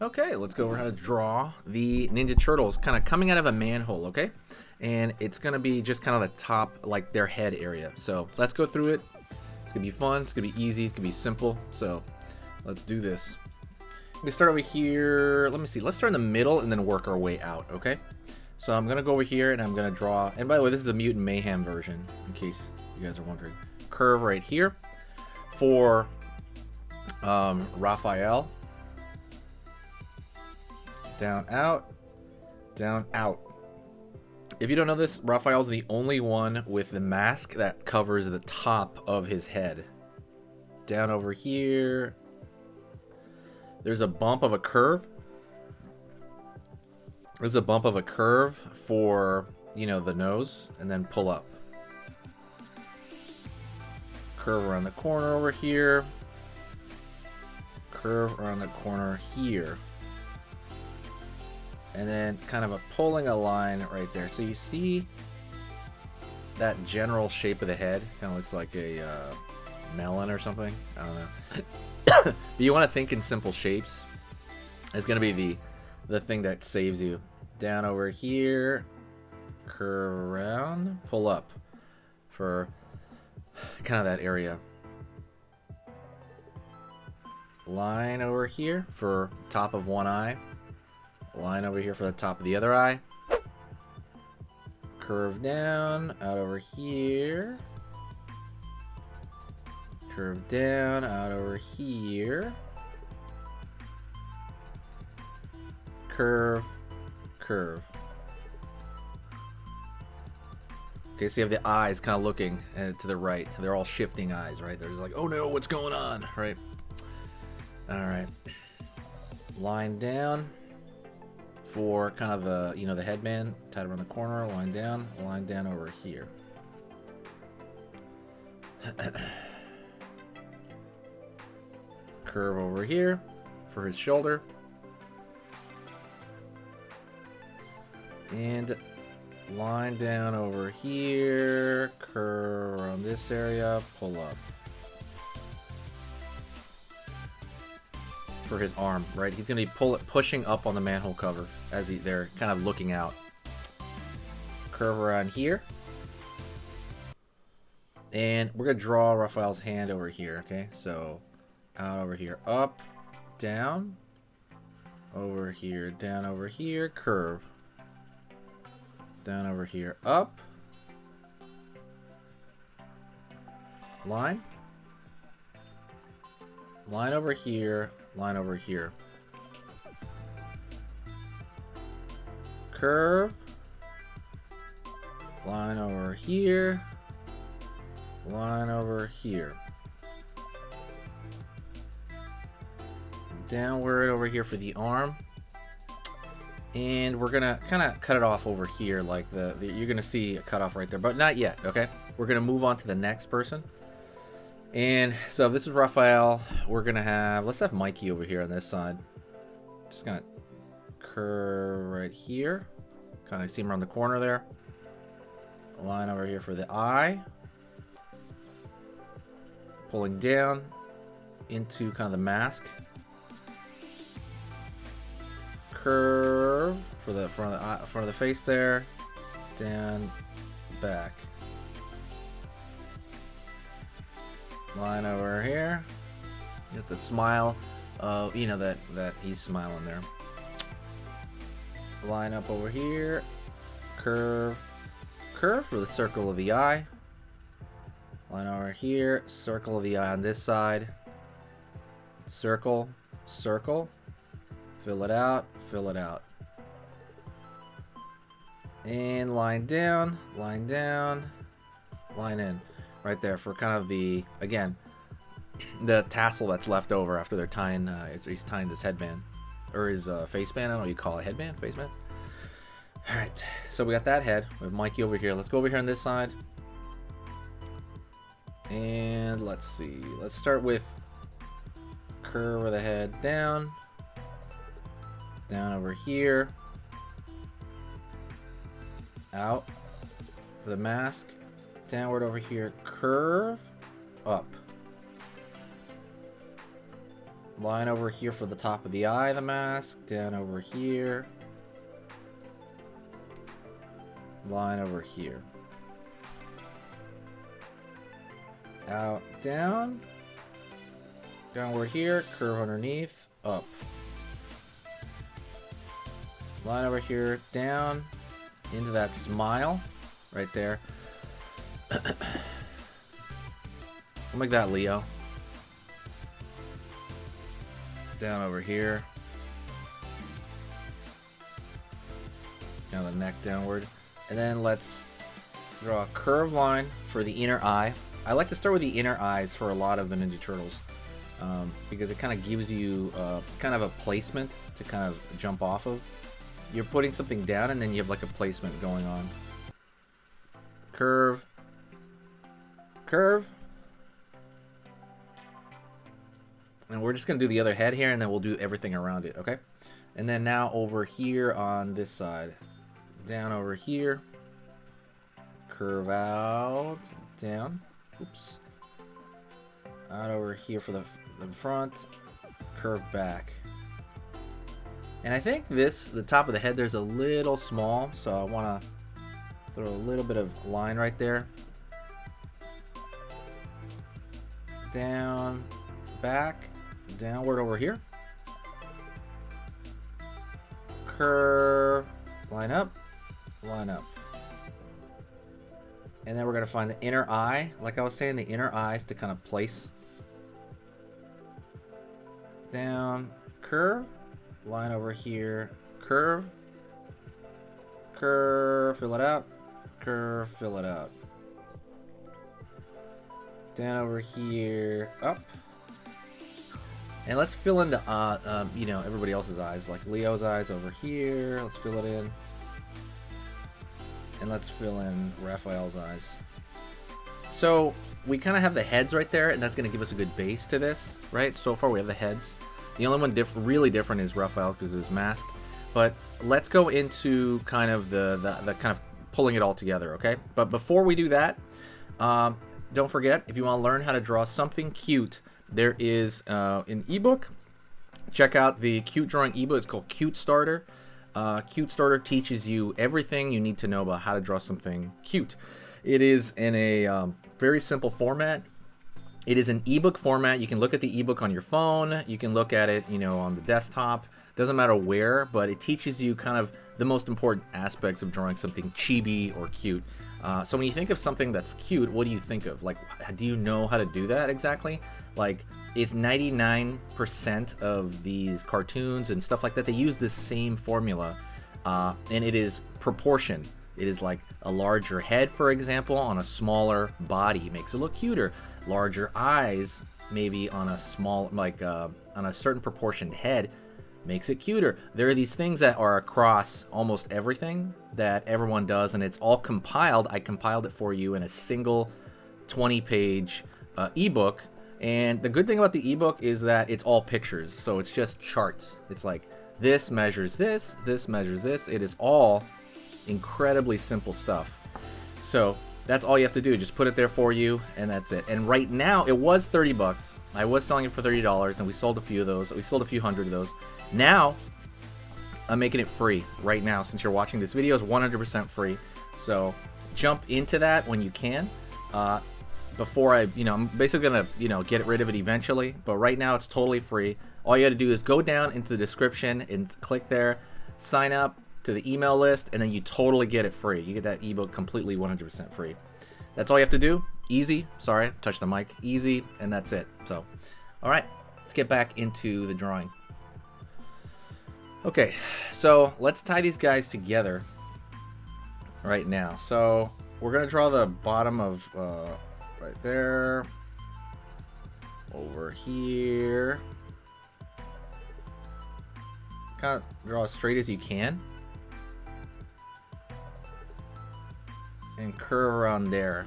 Okay, let's go over how to draw the Ninja Turtles kind of coming out of a manhole, okay? And it's going to be just kind of the top, like their head area. So let's go through it. It's going to be fun. It's going to be easy. It's going to be simple. So let's do this. We start over here. Let me see. Let's start in the middle and then work our way out, okay? So I'm going to go over here and I'm going to draw. And by the way, this is the Mutant Mayhem version, in case you guys are wondering. Curve right here for Raphael. Down, out, down, out. If you don't know this, Raphael's the only one with the mask that covers the top of his head. Down over here. There's a bump of a curve. There's a bump of a curve for, you know, the nose, and then pull up. Curve around the corner over here. Curve around the corner here. And then kind of pulling a line right there. So you see that general shape of the head. Kind of looks like a melon or something. I don't know. But you want to think in simple shapes. It's going to be the thing that saves you. Down over here. Curve around. Pull up. For kind of that area. Line over here for top of one eye. Line over here for the top of the other eye. Curve down, out over here. Curve down, out over here. Curve, curve. Okay, so you have the eyes kind of looking to the right. They're all shifting eyes, right? They're just like, oh no, what's going on, right? All right. Line down. For kind of the, you know, the headband tied around the corner, line down over here. Curve over here for his shoulder. And line down over here, curve around this area, pull up. For his arm, right? He's gonna be pushing up on the manhole cover as they're kind of looking out. Curve around here, and we're gonna draw Raphael's hand over here. Okay, so out over here, up, down, over here, down over here, curve, down over here, up, line, line over here. Line over here. Curve. Line over here. Line over here. Downward over here for the arm. And we're gonna kind of cut it off over here, like you're gonna see a cutoff right there, but not yet, okay? We're gonna move on to the next person. And so if this is Raphael, we're gonna have, let's have Mikey over here on this side. Just gonna curve right here. Kind of see him around the corner there. A line over here for the eye. Pulling down into kind of the mask. Curve for the front of the face there. Down, back. Line over here. You get the smile of, you know, that he's smiling there. Line up over here. Curve. Curve for the circle of the eye. Line over here. Circle of the eye on this side. Circle. Circle. Fill it out. Fill it out. And line down. Line down. Line in. Right there for kind of the, again, the tassel that's left over after they're tying, he's tying this headband, or his face band, I don't know what you call it, headband, face band. Alright, so we got that head, we have Mikey over here. Let's go over here on this side. And let's see, let's start with curve of the head down. Down over here. Out for the mask. Downward over here, curve, up. Line over here for the top of the eye of the mask. Down over here. Line over here. Out, down. Downward here. Curve underneath. Up. Line over here. Down. Into that smile. Right there. I'll make that Leo. Down over here. Down the neck downward. And then let's draw a curved line for the inner eye. I like to start with the inner eyes for a lot of the Ninja Turtles because it kind of gives you kind of a placement to kind of jump off of. You're putting something down and then you have like a placement going on. Curve. Curve. And we're just going to do the other head here and then we'll do everything around it, okay? And then now over here on this side. Down over here. Curve out. Down. Oops. Out over here for the front. Curve back. And I think the top of the head there's a little small, so I want to throw a little bit of line right there. Down, back, downward over here. Curve, line up, line up. And then we're going to find the inner eye. Like I was saying, the inner eyes to kind of place. Down, curve, line over here, curve, curve, fill it out, curve, fill it out. Down over here, up. And let's fill in the, you know, everybody else's eyes, like Leo's eyes over here. Let's fill it in. And let's fill in Raphael's eyes. So we kind of have the heads right there, and that's going to give us a good base to this, right? So far we have the heads. The only one really different is Raphael because of his mask. But let's go into kind of the kind of pulling it all together, okay? But before we do that, don't forget, if you want to learn how to draw something cute, there is an ebook. Check out the cute drawing ebook. It's called Cute Starter. Cute Starter teaches you everything you need to know about how to draw something cute. It is in a very simple format. It is an ebook format. You can look at the ebook on your phone. You can look at it, you know, on the desktop. Doesn't matter where, but it teaches you kind of the most important aspects of drawing something chibi or cute. So when you think of something that's cute, what do you think of? Like, do you know how to do that exactly? Like, it's 99% of these cartoons and stuff like that, they use the same formula, and it is proportion. It is like a larger head, for example, on a smaller body makes it look cuter. Larger eyes, maybe on a small, like on a certain proportioned head, makes it cuter. There are these things that are across almost everything that everyone does, and it's all compiled. I compiled it for you in a single 20-page ebook. And the good thing about the ebook is that it's all pictures, so it's just charts. It's like this measures this, this measures this. It is all incredibly simple stuff. So that's all you have to do. Just put it there for you, and that's it. And right now, it was 30 bucks. I was selling it for $30, and we sold a few of those. We sold a few hundred of those. Now, I'm making it free right now. Since you're watching this video, it's 100% free. So jump into that when you can. Before I'm basically gonna, get rid of it eventually. But right now, it's totally free. All you got to do is go down into the description and click there, sign up to the email list, and then you totally get it free. You get that ebook completely 100% free. That's all you have to do. Easy. Sorry, touch the mic. Easy, and that's it. So, all right, let's get back into the drawing. Okay, so let's tie these guys together right now. So we're gonna draw the bottom of right there, over here. Kind of draw as straight as you can. And curve around there.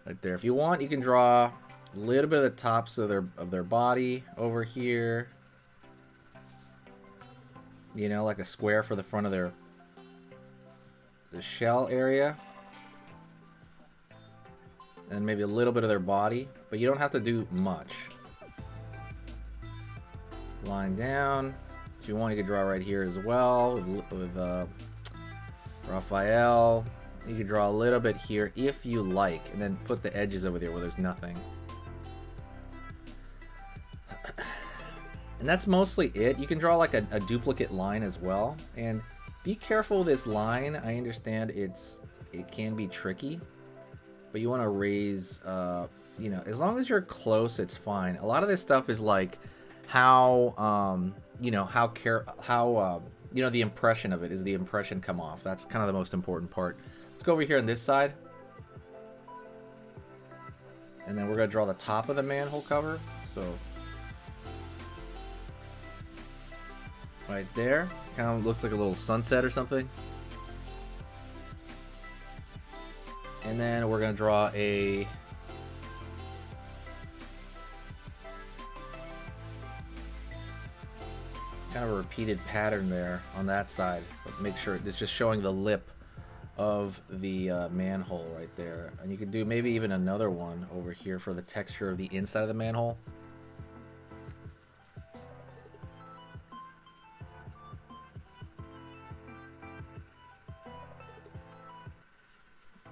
Right there. If you want, you can draw a little bit of the tops of their body over here. Like a square for the front of the shell area. And maybe a little bit of their body. But you don't have to do much. line down. If you want, you could draw right here as well with Raphael. You could draw a little bit here if you like, and then put the edges over there where there's nothing. And that's mostly it. You can draw like a duplicate line as well. And be careful with this line. I understand it can be tricky, but you want to raise, you know, as long as you're close, it's fine. A lot of this stuff is like how, you know, you know, the impression of it. Is the impression come off? That's kind of the most important part. Let's go over here on this side. And then we're going to draw the top of the manhole cover. So right there, kind of looks like a little sunset or something. And then we're going to draw a kind of a repeated pattern there on that side, but make sure it's just showing the lip of the manhole right there. And you could do maybe even another one over here for the texture of the inside of the manhole.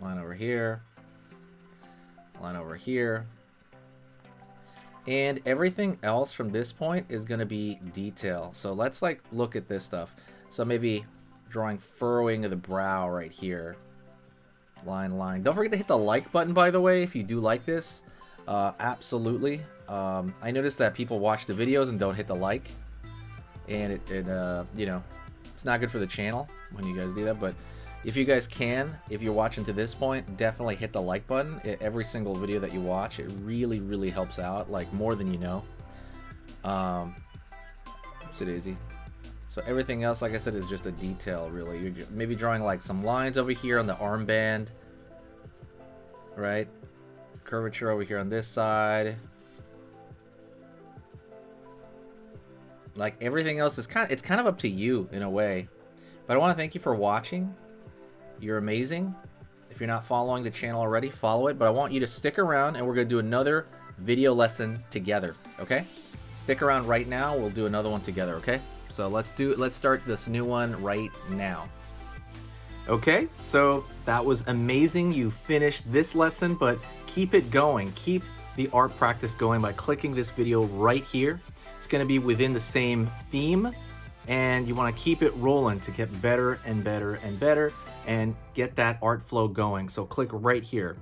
Line over here, line over here, and everything else from this point is going to be detail. So let's like look at this stuff. So maybe drawing furrowing of the brow right here, line. Don't forget to hit the like button, by the way, if you do like this. Absolutely. I noticed that people watch the videos and don't hit the like, and you know, it's not good for the channel when you guys do that. But if you guys can, if you're watching to this point, definitely hit the like button. Every single video that you watch, it really helps out, like more than you know. Oops, daisy. So everything else, like I said, is just a detail, really. You're maybe drawing like some lines over here on the armband, right? Curvature over here on this side. Like everything else is it's kind of up to you in a way. But I want to thank you for watching. You're amazing. If you're not following the channel already, follow it. But I want you to stick around, and we're going to do another video lesson together, okay? Stick around right now. We'll do another one together, okay? So let's start this new one right now. Okay, so that was amazing. You finished this lesson, but keep it going. Keep the art practice going by clicking this video right here. It's going to be within the same theme, and you want to keep it rolling to get better and better and better and get that art flow going. So click right here.